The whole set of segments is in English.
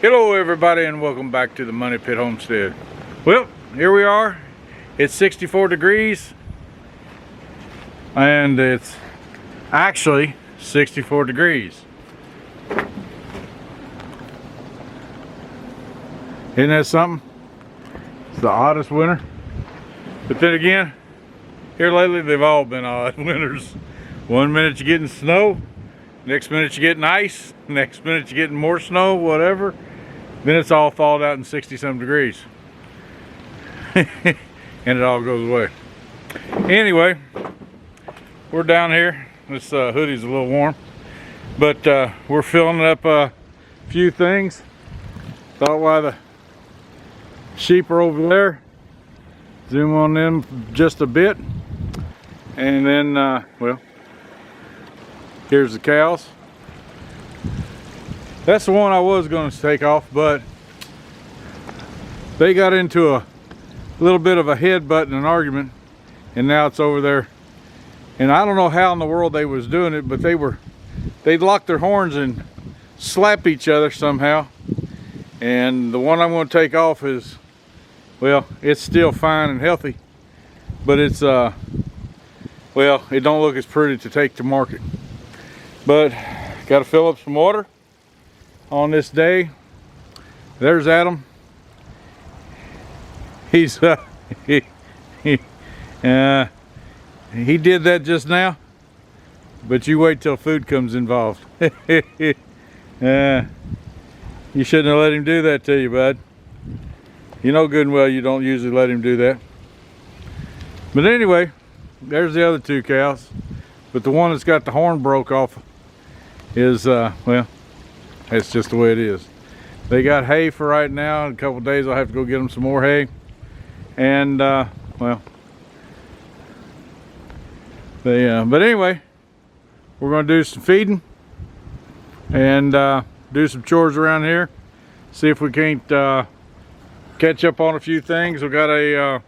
Hello everybody and welcome back to the Moneypit Homestead. Well, here we are. It's 64 degrees and it's actually 64 degrees. Isn't that something? It's the oddest winter. But then again, here lately they've all been odd winters. One minute you're getting snow, next minute you're getting ice, next minute you're getting more snow, whatever. Then it's all thawed out in 60-some degrees. And it all goes away. Anyway, we're down here. This hoodie's a little warm. But we're filling up a few things. Thought while the sheep are over there, zoom on them just a bit. And then, well, here's the cows. That's the one I was going to take off, but they got into a little bit of a headbutt and an argument, and now it's over there. And I don't know how in the world they was doing it, but they'd lock their horns and slap each other somehow. And the one I'm going to take off is, well, it's still fine and healthy, but it's well, it don't look as pretty to take to market. But got to fill up some water on this day. There's Adam. He's he did that just now, but you wait till food comes involved. You shouldn't have let him do that to you, bud. You know good and well you don't usually let him do that. But anyway, there's the other two cows, but the one that's got the horn broke off is well, that's just the way it is. They got hay for right now. In a couple of days I'll have to go get them some more hay. And well, they but anyway, we're going to do some feeding and do some chores around here. See if we can't catch up on a few things. We got a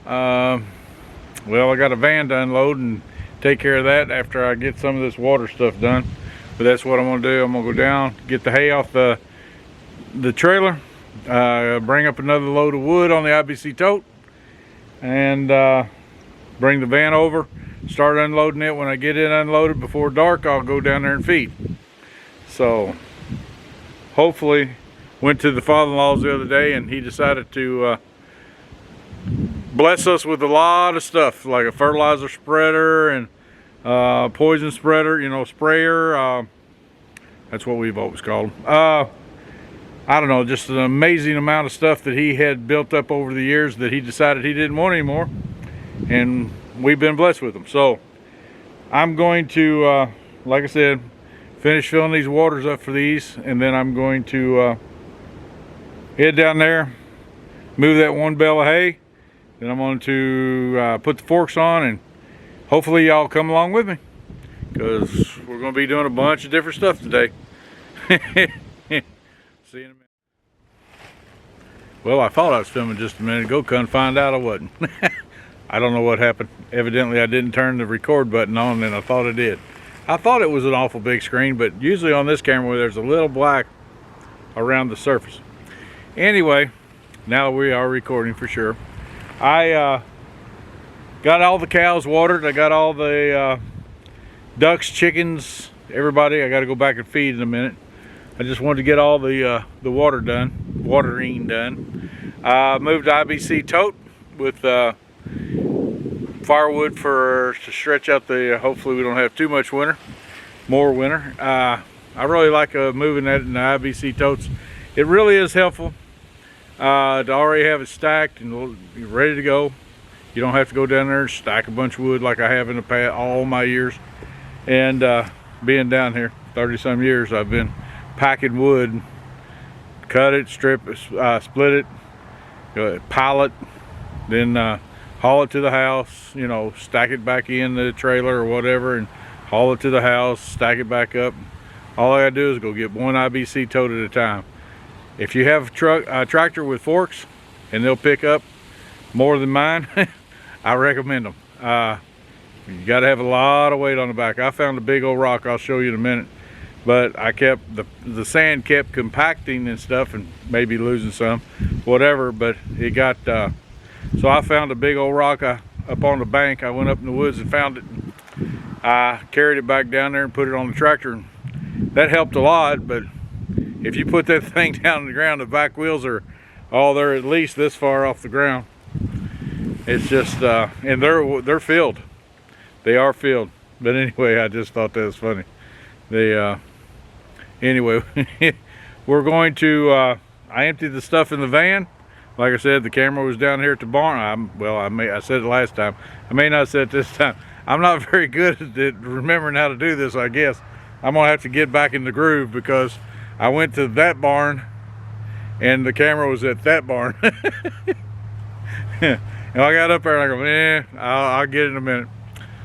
well, I got a van to unload and take care of that after I get some of this water stuff done. But that's what I'm going to do. I'm going to go down, get the hay off the trailer, bring up another load of wood on the IBC tote, and bring the van over, start unloading it. When I get it unloaded before dark, I'll go down there and feed. So hopefully, went to the father-in-law's the other day and he decided to bless us with a lot of stuff, like a fertilizer spreader and poison spreader, you know, sprayer. That's what we've always called them. I don't know, just an amazing amount of stuff that he had built up over the years that he decided he didn't want anymore, and we've been blessed with them. So I'm going to, like I said, finish filling these waters up for these, and then I'm going to head down there, move that one bale of hay. Then I'm going to put the forks on, and hopefully y'all come along with me, because we're going to be doing a bunch of different stuff today. See you in a minute. Well, I thought I was filming just a minute ago, couldn't find out I wasn't. I don't know what happened. Evidently I didn't turn the record button on, and I thought I did. I thought it was an awful big screen, but usually on this camera there's a little black around the surface. Anyway, now we are recording for sure. I got all the cows watered. I got all the ducks, chickens, everybody. I got to go back and feed in a minute. I just wanted to get all the watering done. Moved to IBC tote with firewood to stretch out the. Hopefully we don't have too much more winter. I really like moving that in the IBC totes. It really is helpful to already have it stacked and ready to go. You don't have to go down there and stack a bunch of wood like I have in the past all my years. And being down here 30-some years, I've been packing wood, cut it, strip it, split it, pile it, then haul it to the house, you know, stack it back in the trailer or whatever, and haul it to the house, stack it back up. All I gotta do is go get one IBC tote at a time. If you have a tractor with forks and they'll pick up more than mine, I recommend them. You got to have a lot of weight on the back. I found a big old rock I'll show you in a minute but I kept the sand kept compacting and stuff, and maybe losing some, whatever. But it got so I found a big old rock up on the bank. I went up in the woods and found it. I carried it back down there and put it on the tractor, and that helped a lot. But if you put that thing down on the ground, the back wheels are they're at least this far off the ground. It's just and they're filled. They are filled. But anyway, I just thought that was funny. They anyway, we're going to I emptied the stuff in the van. Like I said, the camera was down here at the barn. I said it last time. I may not have said it this time. I'm not very good at remembering how to do this, I guess. I'm gonna have to get back in the groove, because I went to that barn and the camera was at that barn. And I got up there and I go, I'll get it in a minute.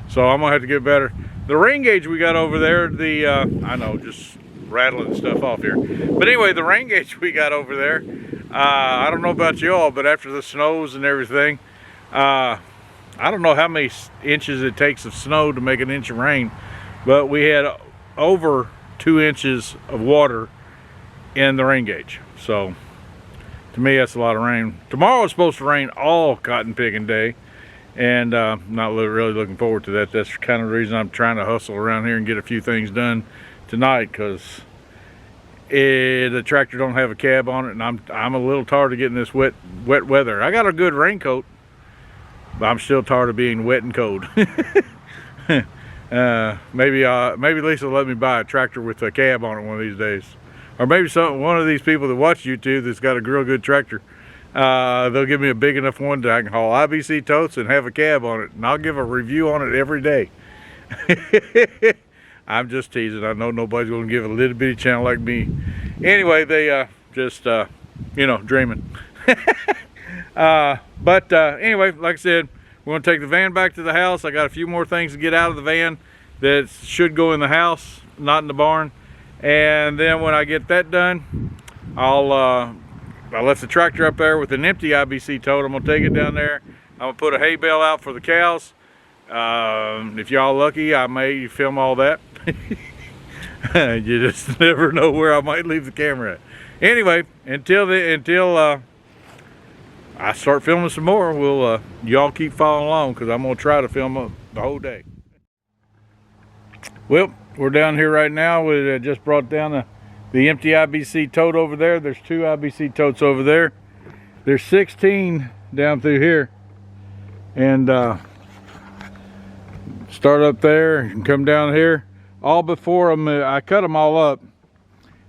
So I'm gonna have to get better. The rain gauge we got over there, I know, just rattling stuff off here. But anyway, the rain gauge we got over there, I don't know about y'all, but after the snows and everything, I don't know how many inches it takes of snow to make an inch of rain, but we had over 2 inches of water in the rain gauge. So to me, that's a lot of rain. Tomorrow is supposed to rain all cotton picking day, and not really looking forward to that. That's kind of the reason I'm trying to hustle around here and get a few things done tonight, because the tractor don't have a cab on it, and I'm a little tired of getting this wet weather. I got a good raincoat, but I'm still tired of being wet and cold. Maybe Lisa will let me buy a tractor with a cab on it one of these days, or maybe one of these people that watch YouTube that's got a real good tractor. They'll give me a big enough one that I can haul IBC totes and have a cab on it, and I'll give a review on it every day. I'm just teasing. I know nobody's going to give a little bitty channel like me. Anyway, they just you know, dreaming. But anyway, like I said, we're going to take the van back to the house. I got a few more things to get out of the van that should go in the house, not in the barn. And then when I get that done, I left the tractor up there with an empty IBC tote. I'm going to take it down there. I'm going to put a hay bale out for the cows. If y'all lucky, I may film all that. You just never know where I might leave the camera at. Anyway, until I start filming some more, y'all keep following along, because I'm gonna try to film the whole day. Well, we're down here right now. We just brought down the empty IBC tote over there. There's 2 IBC totes over there. There's 16 down through here, and start up there and come down here. All before them, I cut them all up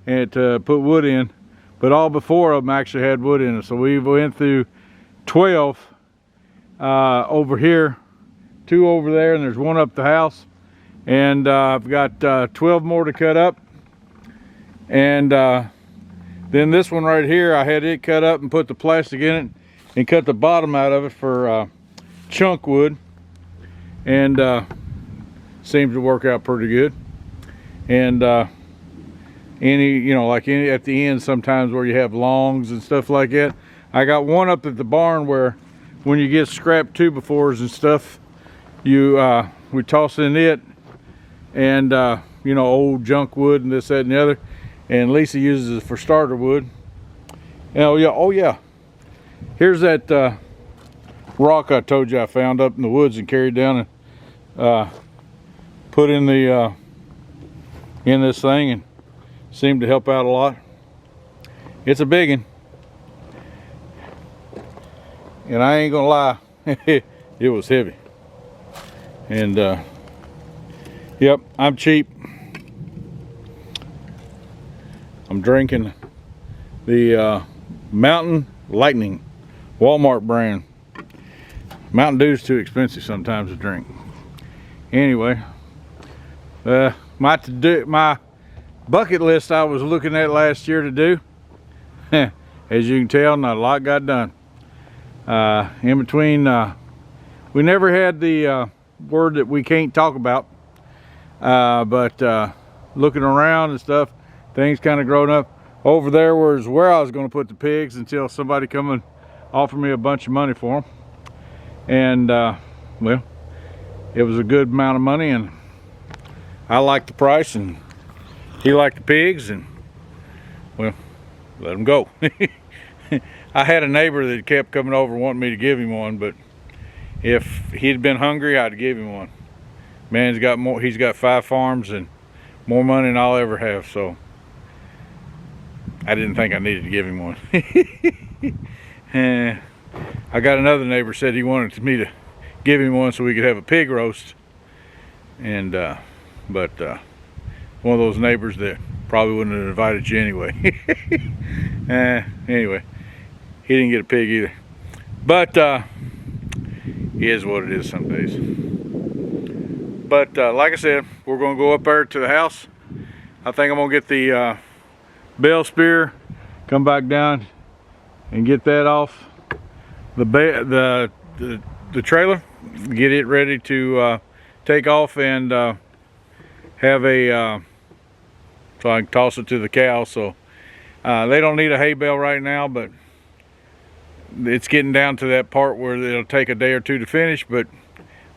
and put wood in, but all before them actually had wood in it. So we went through 12 over here, 2 over there, and there's 1 up the house. And I've got 12 more to cut up. And then this one right here, I had it cut up and put the plastic in it and cut the bottom out of it for chunk wood. And seems to work out pretty good. And you know, like at the end sometimes where you have longs and stuff like that, I got one up at the barn where when you get scrap 2x4s and stuff, we toss in it, and you know, old junk wood and this, that, and the other, and Lisa uses it for starter wood. And oh yeah, here's that rock I told you I found up in the woods and carried down and put in the in this thing, and seemed to help out a lot. It's a big one, and I ain't gonna lie, it was heavy. And yep, I'm cheap. I'm drinking the Mountain Lightning Walmart brand. Mountain Dew's too expensive sometimes to drink. Anyway, my bucket list I was looking at last year to do, as you can tell, not a lot got done. In between, we never had the word that we can't talk about, but looking around and stuff, things kind of grown up. Over there was where I was going to put the pigs until somebody come and offered me a bunch of money for them. And well, it was a good amount of money, and I liked the price, and he liked the pigs, and well, let him go. I had a neighbor that kept coming over wanting me to give him one, but if he'd been hungry, I'd give him one. Man's got more. He's got 5 farms and more money than I'll ever have, so I didn't think I needed to give him one. And I got another neighbor said he wanted me to give him one so we could have a pig roast, and but one of those neighbors that probably wouldn't have invited you anyway. Anyway, he didn't get a pig either, but it is what it is some days. But like I said, we're going to go up there to the house. I think I'm going to get the bell spear, come back down and get that off the trailer, get it ready to take off, and have a so I can toss it to the cows. So they don't need a hay bale right now, but it's getting down to that part where it'll take a day or two to finish, but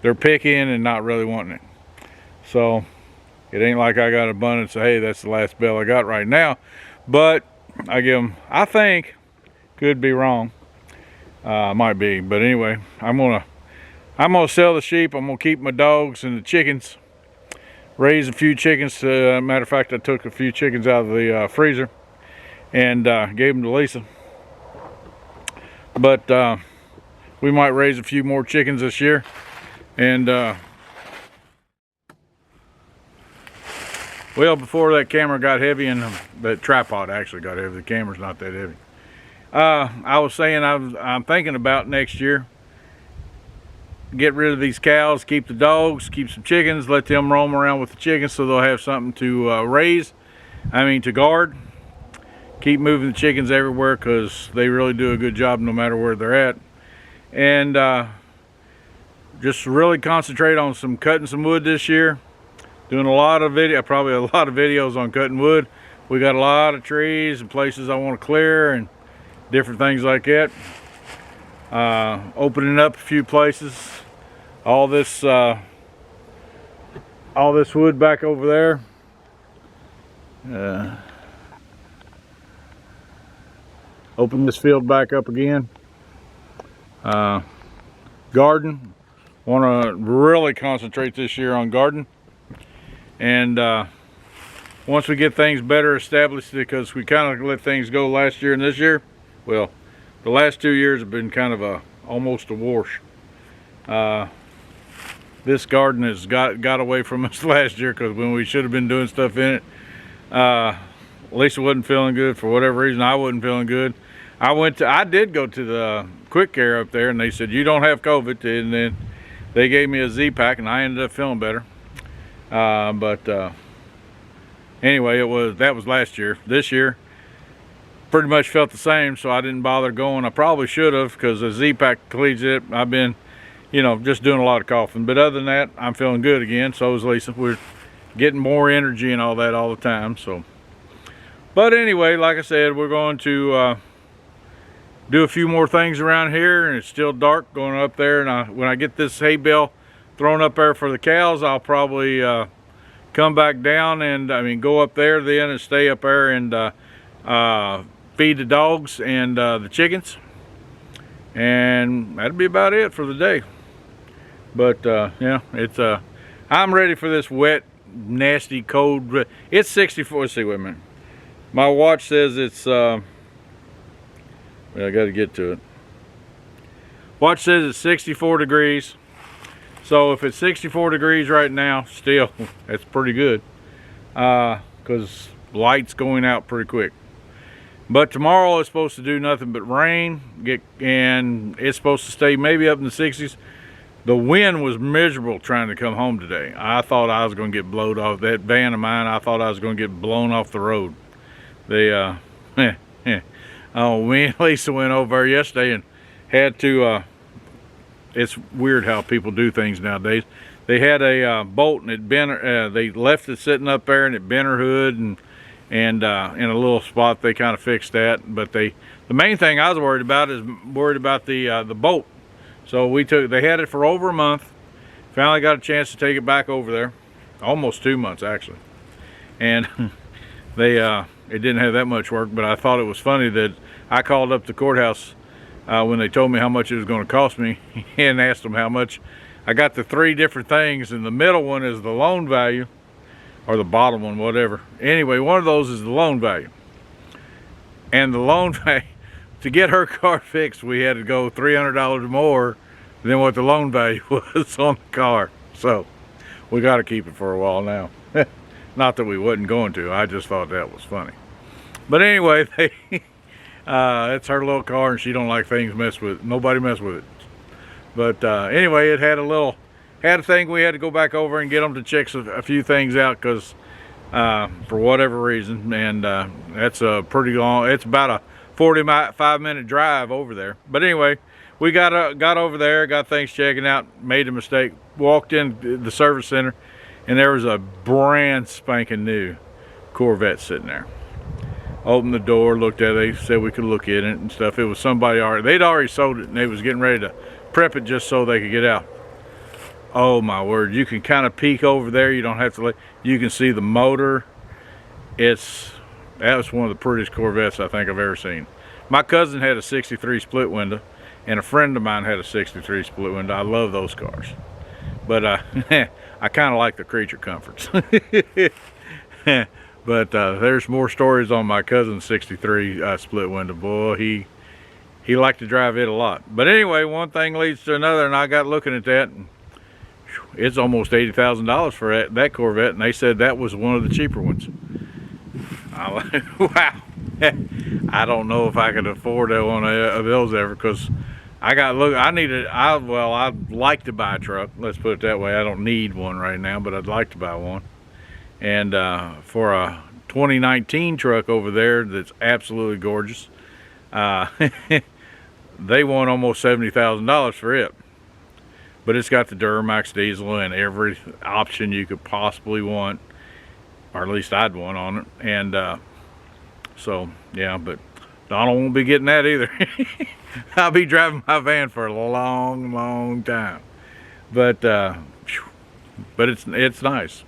they're picking and not really wanting it. So it ain't like I got abundance of hay. That's the last bale I got right now, but I give them, I think, could be wrong, might be, but anyway, I'm gonna sell the sheep. I'm gonna keep my dogs and the chickens, raise a few chickens. Matter of fact, I took a few chickens out of the freezer and gave them to Lisa. But we might raise a few more chickens this year, and well, before that camera got heavy, and that tripod actually got heavy, the camera's not that heavy. I was saying I'm thinking about next year, get rid of these cows, keep the dogs, keep some chickens, let them roam around with the chickens so they'll have something to to guard. Keep moving the chickens everywhere because they really do a good job no matter where they're at. And just really concentrate on cutting some wood this year. Doing a lot of probably a lot of videos on cutting wood. We got a lot of trees and places I want to clear and different things like that. Opening up a few places. All this wood back over there. Open this field back up again. Garden. Want to really concentrate this year on garden. And once we get things better established, because we kind of let things go last year and this year, well, the last 2 years have been kind of almost a wash. This garden has got away from us last year because when we should have been doing stuff in it, Lisa wasn't feeling good for whatever reason. I wasn't feeling good. I did go to the quick care up there, and they said you don't have COVID, and then they gave me a Z-Pack, and I ended up feeling better. Anyway, that was last year. This year, pretty much felt the same, so I didn't bother going. I probably should have, because the Z-Pack cleans it. I've been, just doing a lot of coughing. But other than that, I'm feeling good again. So is Lisa. We're getting more energy and all that all the time. So, but anyway, like I said, we're going to do a few more things around here, and it's still dark going up there. And when I get this hay bale thrown up there for the cows, I'll probably come back down and go up there then and stay up there and feed the dogs and the chickens, and that'd be about it for the day. But yeah, it's I'm ready for this wet, nasty, cold. It's 64. Let's see, wait a minute. My watch says it's well, I got to get to it. Watch says it's 64 degrees. So if it's 64 degrees right now, still, that's pretty good, because light's going out pretty quick. But tomorrow it's supposed to do nothing but rain, and it's supposed to stay maybe up in the 60s. The wind was miserable trying to come home today. I thought I was going to get blown off that van of mine. I thought I was going to get blown off the road. Oh, me and Lisa went over there yesterday and had to. It's weird how people do things nowadays. They had a bolt, and it bent. They left it sitting up there, and it bent her hood, and in a little spot they kind of fixed that. But the main thing I was worried about is the bolt. So they had it for over a month. Finally got a chance to take it back over there, almost 2 months actually, and it didn't have that much work, but I thought it was funny that I called up the courthouse when they told me how much it was going to cost me and asked them how much. I got the 3 different things, and the middle one is the loan value, or the bottom one, whatever. Anyway, one of those is the loan value. And the loan value, to get her car fixed, we had to go $300 more than what the loan value was on the car. So we got to keep it for a while now. Not that we wasn't going to, I just thought that was funny. But anyway, it's her little car, and she don't like things mess with, nobody mess with it. But anyway, it had a thing we had to go back over and get them to check a few things out, because for whatever reason, and that's a pretty long, it's about a 45-minute drive over there. But anyway, we got over there, got things checking out, made a mistake, walked in the service center, and there was a brand spanking new Corvette sitting there. Opened the door, looked at it, they said we could look in it and stuff. It was somebody they'd already sold it, and they was getting ready to prep it just so they could get out. Oh my word, you can kind of peek over there, you don't have to you can see the motor. That was one of the prettiest Corvettes I think I've ever seen. My cousin had a 63 split window, and a friend of mine had a 63 split window. I love those cars, but I kind of like the creature comforts. But there's more stories on my cousin's 63 split window. Boy, he liked to drive it a lot. But anyway, one thing leads to another, and I got looking at that, and it's almost $80,000 for that Corvette, and they said that was one of the cheaper ones. Wow. I don't know if I could afford one of those ever, because I'd like to buy a truck, let's put it that way. I don't need one right now, but I'd like to buy one. And for a 2019 truck over there that's absolutely gorgeous, they want almost $70,000 for it. But it's got the Duramax diesel and every option you could possibly want, or at least I'd want on it. And so yeah, but Donald won't be getting that either. I'll be driving my van for a long time. But it's nice.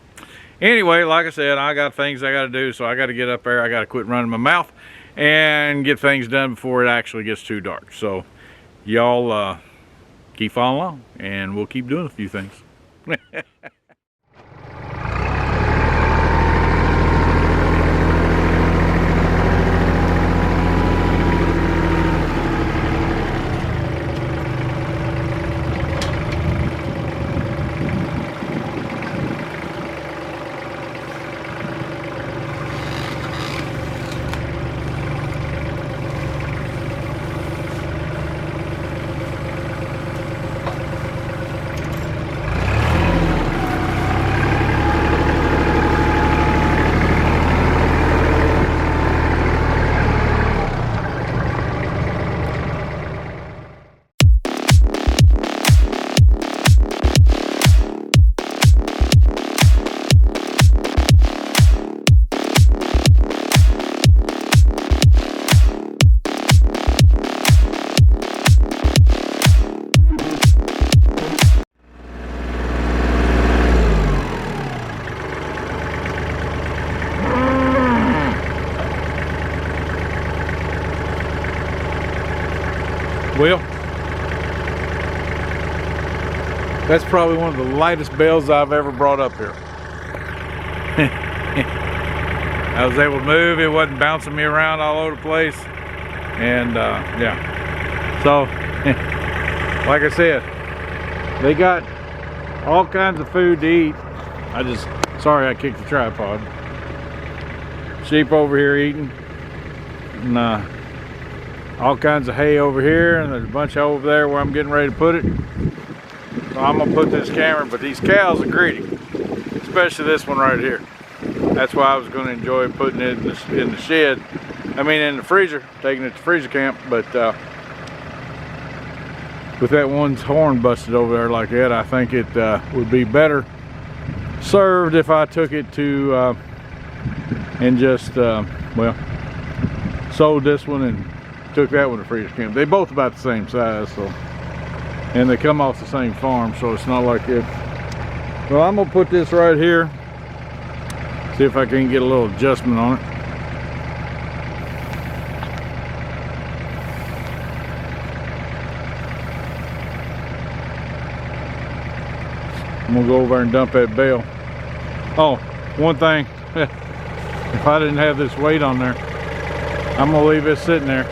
Anyway, like I said, I got things I got to do, so I got to get up there. I got to quit running my mouth and get things done before it actually gets too dark. So y'all keep following along, and we'll keep doing a few things. Well, that's probably one of the lightest bales I've ever brought up here. I was able to move, it wasn't bouncing me around all over the place. And yeah, so like I said, they got all kinds of food to eat. Sorry I kicked the tripod. Sheep over here eating, and all kinds of hay over here, and there's a bunch over there where I'm getting ready to put it. So I'm gonna put this camera, but these cows are greedy, especially this one right here. That's why I was gonna enjoy putting it in the shed. I mean in the freezer, taking it to freezer camp, but with that one's horn busted over there like that, I think it would be better served if I took it to and just well, sold this one and took that one to freezer camp. They both about the same size, so, and they come off the same farm, so it's not like it. Well, I'm gonna put this right here, see if I can get a little adjustment on it. I'm gonna go over and dump that bale. Oh, one thing, if I didn't have this weight on there, I'm gonna leave it sitting there.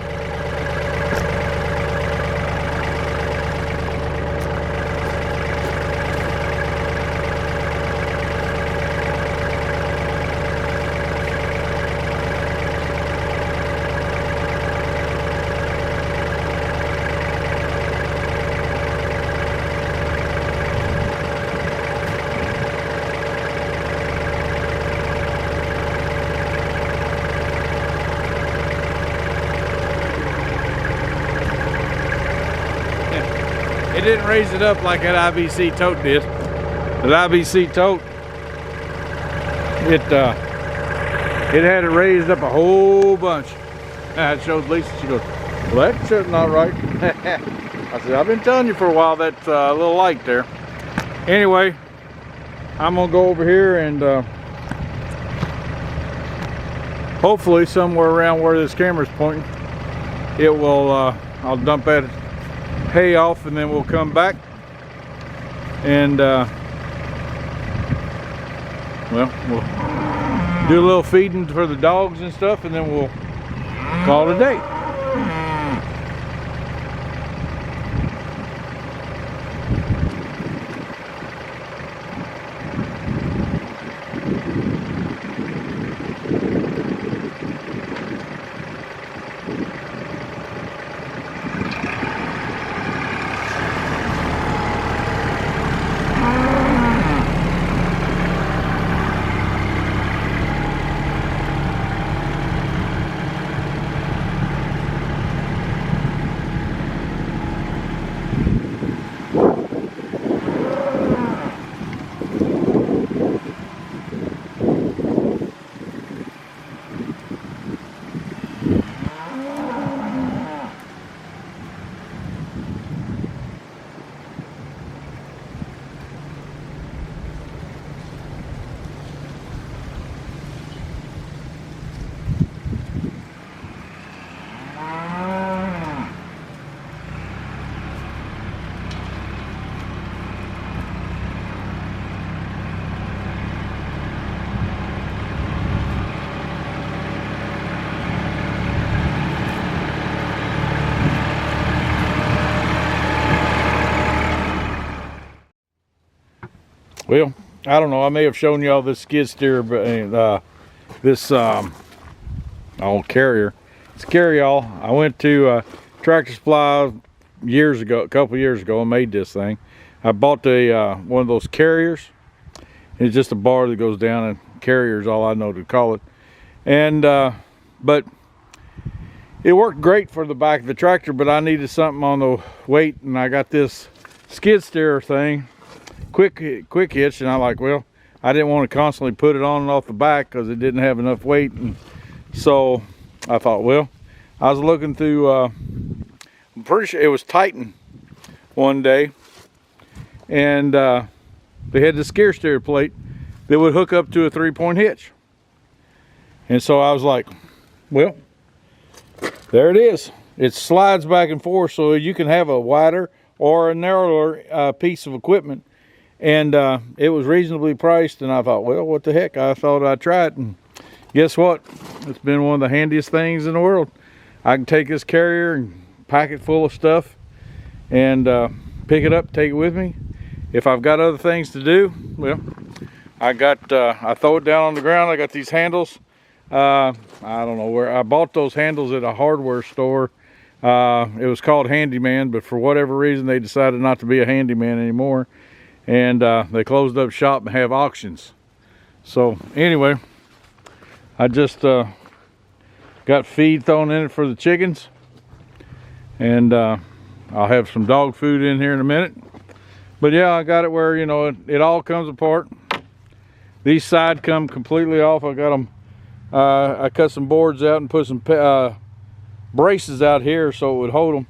It didn't raise it up like that IBC tote did. That IBC tote, it had it raised up a whole bunch. I showed Lisa, she goes, well, that's not right. I said, I've been telling you for a while that's a little light there. Anyway, I'm gonna go over here and hopefully somewhere around where this camera's pointing, it will, I'll dump that hay off and then we'll come back and well, we'll do a little feeding for the dogs and stuff and then we'll call it a day. Well, I don't know, I may have shown y'all this skid steer, but this old carrier. It's a Carry All. I went to Tractor Supply years ago, a couple years ago, and made this thing. I bought one of those carriers. It's just a bar that goes down, and carrier is all I know to call it. And but it worked great for the back of the tractor, but I needed something on the weight, and I got this skid steer thing, quick hitch, and I'm like, well, I didn't want to constantly put it on and off the back because it didn't have enough weight. And so I thought, well, I was looking through, I'm pretty sure it was Titan one day, and they had the skid steer plate that would hook up to a 3-point hitch. And so I was like, well, there it is. It slides back and forth, so you can have a wider or a narrower piece of equipment. And it was reasonably priced, and I thought, well, what the heck? I thought I'd try it, and guess what? It's been one of the handiest things in the world. I can take this carrier and pack it full of stuff and pick it up, take it with me. If I've got other things to do, well, I throw it down on the ground. I got these handles. I don't know where I bought those handles at a hardware store. It was called Handyman, but for whatever reason they decided not to be a handyman anymore, and they closed up shop and have auctions. So anyway, I just got feed thrown in it for the chickens, and I'll have some dog food in here in a minute. But yeah, I got it where, you know, it all comes apart. These sides come completely off. I got them, I cut some boards out and put some braces out here so it would hold them.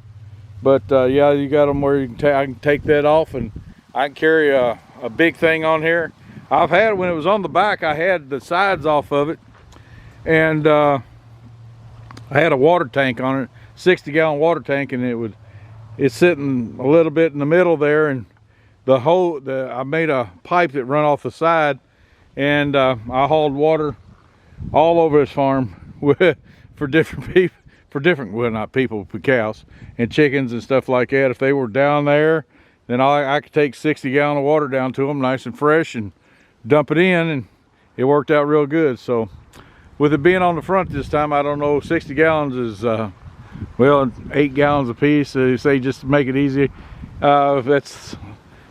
But yeah, you got them where you can I can take that off, and I can carry a big thing on here. I've had, when it was on the back, I had the sides off of it, and I had a water tank on it, 60-gallon water tank, and it's sitting a little bit in the middle there, and I made a pipe that run off the side, and I hauled water all over his farm for different people, well, not people, but cows and chickens and stuff like that. If they were down there, then I could take 60 gallons of water down to them nice and fresh and dump it in, and it worked out real good. So with it being on the front this time, I don't know, 60 gallons is well, 8 gallons a piece. They say just to make it easy, if that's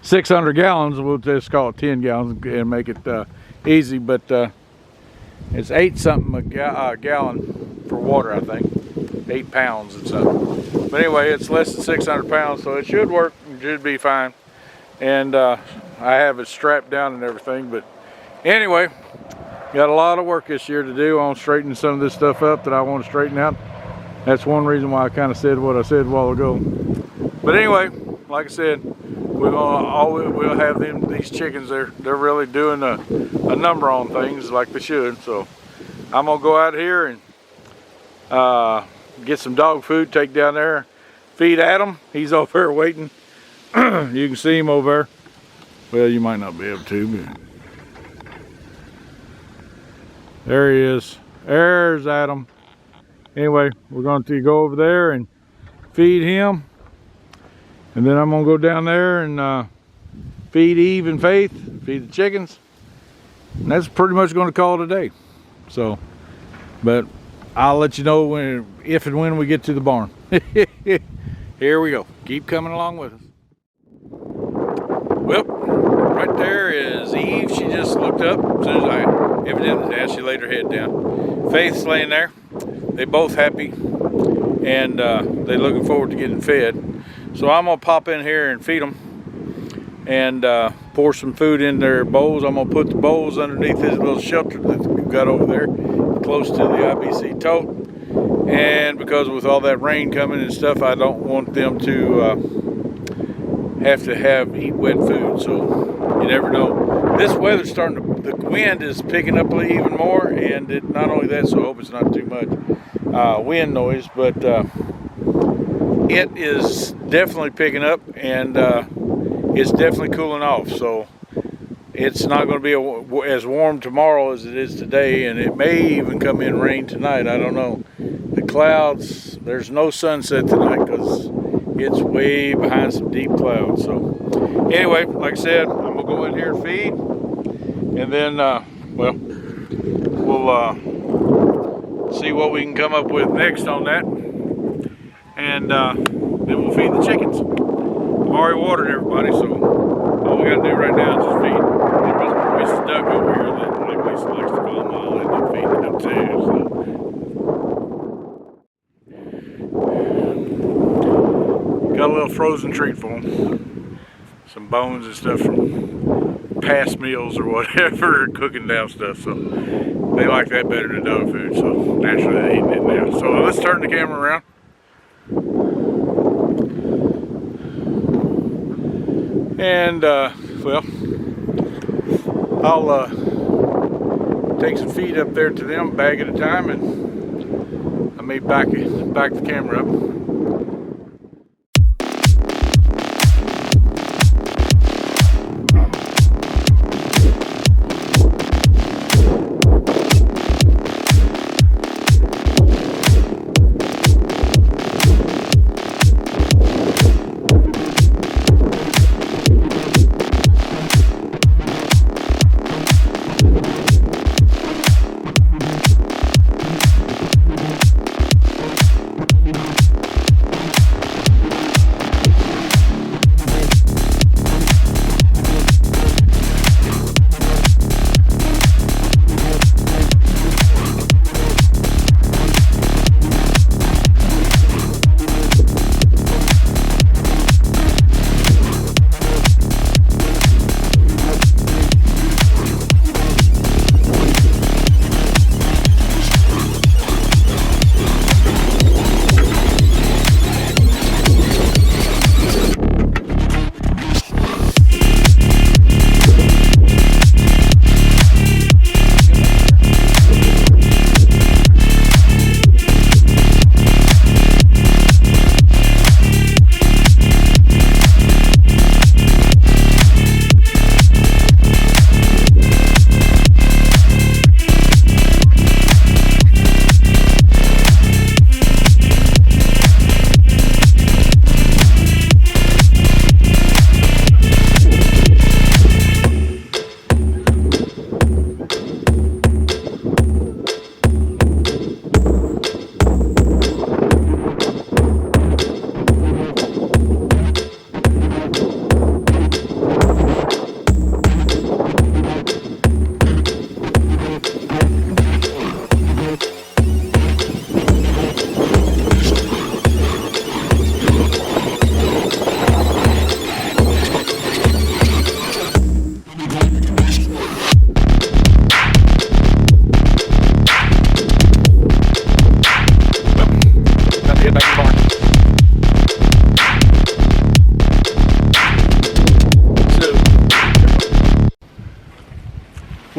600 gallons, we'll just call it 10 gallons and make it easy. But it's 8 something a gallon for water, I think. 8 pounds and something. But anyway, it's less than 600 pounds, so it should work. It should be fine. And I have it strapped down and everything. But anyway, got a lot of work this year to do on straightening some of this stuff up that I want to straighten out. That's one reason why I kind of said what I said a while ago. But anyway, like I said, we'll have these chickens. They're really doing a number on things like they should. So I'm gonna go out here and get some dog food, take down there, feed Adam. He's over there waiting. You can see him over there. Well, you might not be able to, but there he is. There's Adam. Anyway, we're going to go over there and feed him, and then I'm going to go down there and feed Eve and Faith, feed the chickens, and that's pretty much going to call it a day. So, but I'll let you know if and when we get to the barn. Here we go. Keep coming along with us. Well, right there is Eve. She just looked up as soon as I evidently did. She laid her head down. Faith's laying there. They both happy, and they're looking forward to getting fed. So I'm gonna pop in here and feed them, and pour some food in their bowls. I'm gonna put the bowls underneath this little shelter that we've got over there, close to the IBC tote. And because with all that rain coming and stuff, I don't want them to have to eat wet food. So you never know. This weather's starting to, the wind is picking up even more, and not only that, so I hope it's not too much wind noise, but it is definitely picking up, and it's definitely cooling off. So it's not going to be as warm tomorrow as it is today, and it may even come in rain tonight. I don't know. The clouds, there's no sunset tonight because it's way behind some deep clouds. So anyway, like I said, I'm gonna go in here and feed, and then well, we'll see what we can come up with next on that, and then we'll feed the chickens. I've already watered everybody, so all we gotta do right now is just feed. There's Mrs. Duck over here that Lisa likes to call them. I'll end up feeding them too. So. Got a little frozen treat for them. Some bones and stuff from past meals or whatever, cooking down stuff. So they like that better than dog food. So naturally they're eating it now. So let's turn the camera around. And well, I'll take some feed up there to them, bag at a time, and I may back the camera up.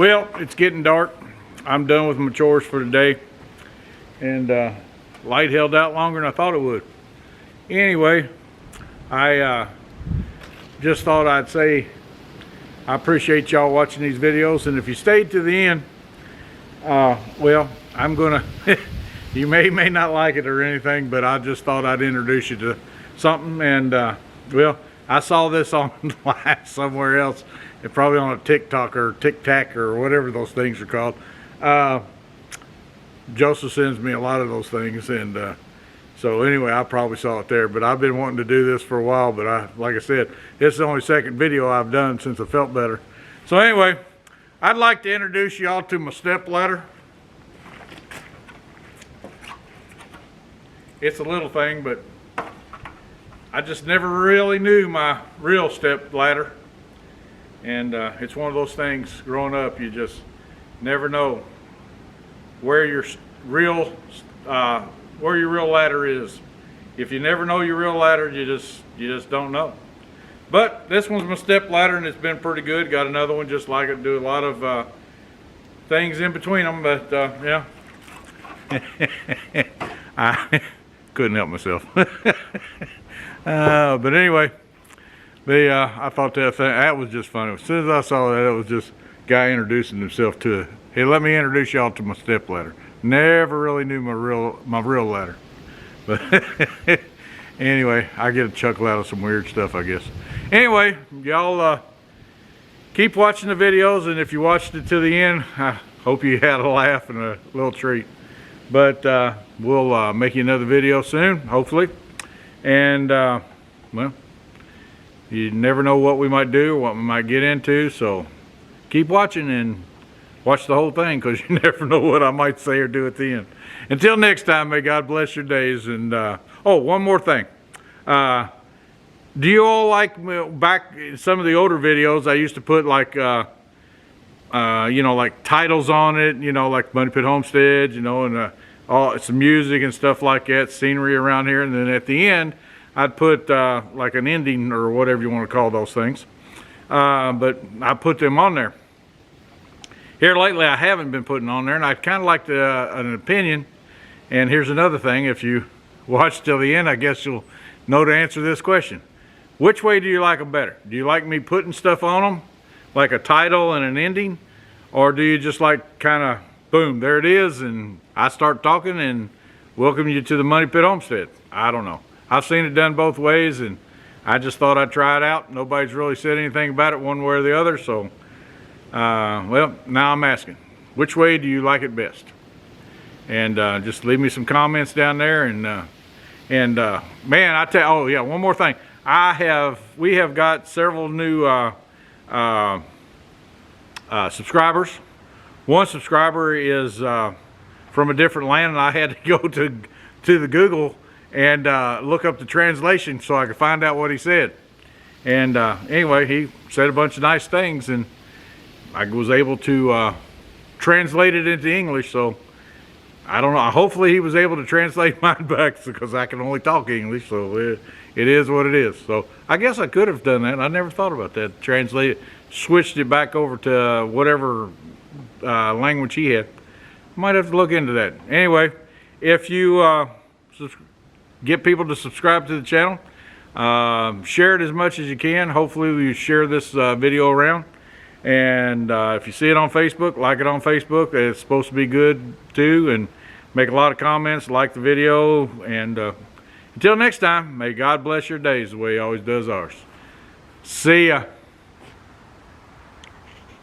Well, it's getting dark. I'm done with my chores for today. And light held out longer than I thought it would. Anyway, I just thought I'd say I appreciate y'all watching these videos. And if you stayed to the end, well, I'm gonna, you may not like it or anything, but I just thought I'd introduce you to something. And well, I saw this on live somewhere else, and probably on a TikTok or TikTok or whatever those things are called. Joseph sends me a lot of those things, and so anyway, I probably saw it there. But I've been wanting to do this for a while, but like I said, it's the only second video I've done since I felt better. So anyway, I'd like to introduce y'all to my step ladder. It's a little thing, but I just never really knew my real step ladder. And it's one of those things, growing up, you just never know where your real ladder is. If you never know your real ladder, you just don't know. But this one's my step ladder, and it's been pretty good. Got another one just like it. Do a lot of things in between them, but yeah. I couldn't help myself. But anyway, I thought that was just funny. As soon as I saw that, it was just a guy introducing himself to it. Hey, let me introduce y'all to my step ladder. Never really knew my real ladder. But anyway, I get a chuckle out of some weird stuff, I guess. Anyway, y'all keep watching the videos, and if you watched it to the end, I hope you had a laugh and a little treat. But we'll make you another video soon, hopefully. And well, you never know what we might do, what we might get into, so keep watching and watch the whole thing, because you never know what I might say or do at the end. Until next time, may God bless your days. And oh, one more thing. Do you all like, back in some of the older videos, I used to put like, you know, like titles on it, you know, like Moneypit Homestead, you know, and all some music and stuff like that, scenery around here. And then at the end, I'd put like an ending or whatever you want to call those things. But I put them on there. Here lately, I haven't been putting on there, and I'd kind of like an opinion. And here's another thing. If you watch till the end, I guess you'll know to answer this question. Which way do you like them better? Do you like me putting stuff on them, like a title and an ending? Or do you just like kind of, boom, there it is, and I start talking and welcome you to the Moneypit Homestead? I don't know. I've seen it done both ways, and I just thought I'd try it out. Nobody's really said anything about it one way or the other, so well, now I'm asking, which way do you like it best? And just leave me some comments down there. And man, I tell, oh yeah, one more thing. We have got several new subscribers. One subscriber is from a different land, and I had to go to the Google and look up the translation so I could find out what he said. And anyway, he said a bunch of nice things, and I was able to translate it into English. So I don't know. Hopefully he was able to translate mine back, because I can only talk English. So it is what it is. So I guess I could have done that. I never thought about that. Translate it, switched it back over to whatever language he had. Might have to look into that. Anyway, if you get people to subscribe to the channel, share it as much as you can. Hopefully you share this video around. And if you see it on Facebook, like it on Facebook. It's supposed to be good too. And make a lot of comments, like the video. And until next time, may God bless your days the way He always does ours. See ya.